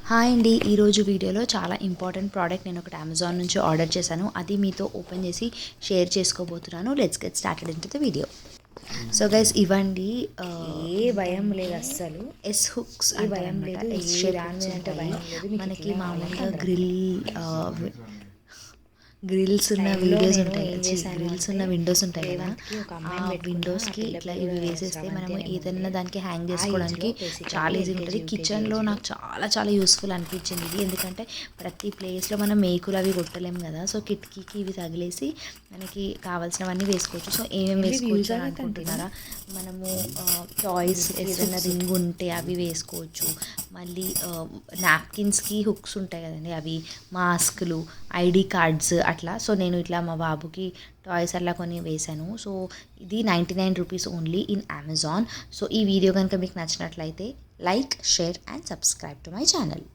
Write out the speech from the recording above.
Hi అండి, ఈరోజు వీడియోలో చాలా ఇంపార్టెంట్ ప్రోడక్ట్ నేను ఒకటి అమెజాన్ నుంచి ఆర్డర్ చేశాను. అది మీతో ఓపెన్ చేసి షేర్ చేసుకోబోతున్నాను. Let's get started into the video. So guys, ఇవ్వండి ఏ భయం లేదు అస్సలు. ఎస్ హుక్స్ ఏ భయం లేదు. ఎస్ ఏ షేప్ దాని మీద అంటే భయం లేదు. మీకు మనకి ఇట్లా మామూలుగా వాళ్ళకి గ్రిల్స్ ఉన్న టైంలో వీడియోస్ నేను ఉంటాయి, ఏం చేశాను గ్రిల్స్ అంటే ఉన్న విండోస్ ఉంటాయి కదా, రేవంత్కి ఒక ఆ అమ్మాయిని పెట్టుకున్నా. విండోస్కి ఆ ఇట్లా పిల్ల ఇవి పేరు వేసేస్తే శ్రవంతి మనము అని ఏదైనా ఉంది. దానికి హ్యాంగ్ ఆ చేసుకోవడానికి ఏజ్లో basically చాలా ఈజీగా ఉంటుంది. LKG, కిచెన్లో UKG నాకు చాలా యూస్ఫుల్ అనిపించింది ఇది. ఎందుకంటే ప్రతి ప్లేస్లో మనం మేకులు అవి కొట్టలేము కదా, సో కిటికీకి ఇవి తగిలేసి మనకి కావాల్సినవన్నీ వేసుకోవచ్చు. సో ఏమేమి వేసుకోవచ్చు అని అనుకుంటున్నారా? మనము టాయ్స్ ఏదైనా రింగ్ ఉంటే అవి వేసుకోవచ్చు. మళ్ళీ నాప్కిన్స్కి హుక్స్ ఉంటాయి కదండి, అవి మాస్క్లు, ఐడి కార్డ్స్ అట్లా. సో నేను ఇట్లా మా బాబుకి టాయ్స్ అట్లా కొన్ని వేశాను. సో ఇది 99 rupees only in Amazon. So ఈ వీడియో కనుక మీకు నచ్చినట్లయితే like, share and subscribe to my channel.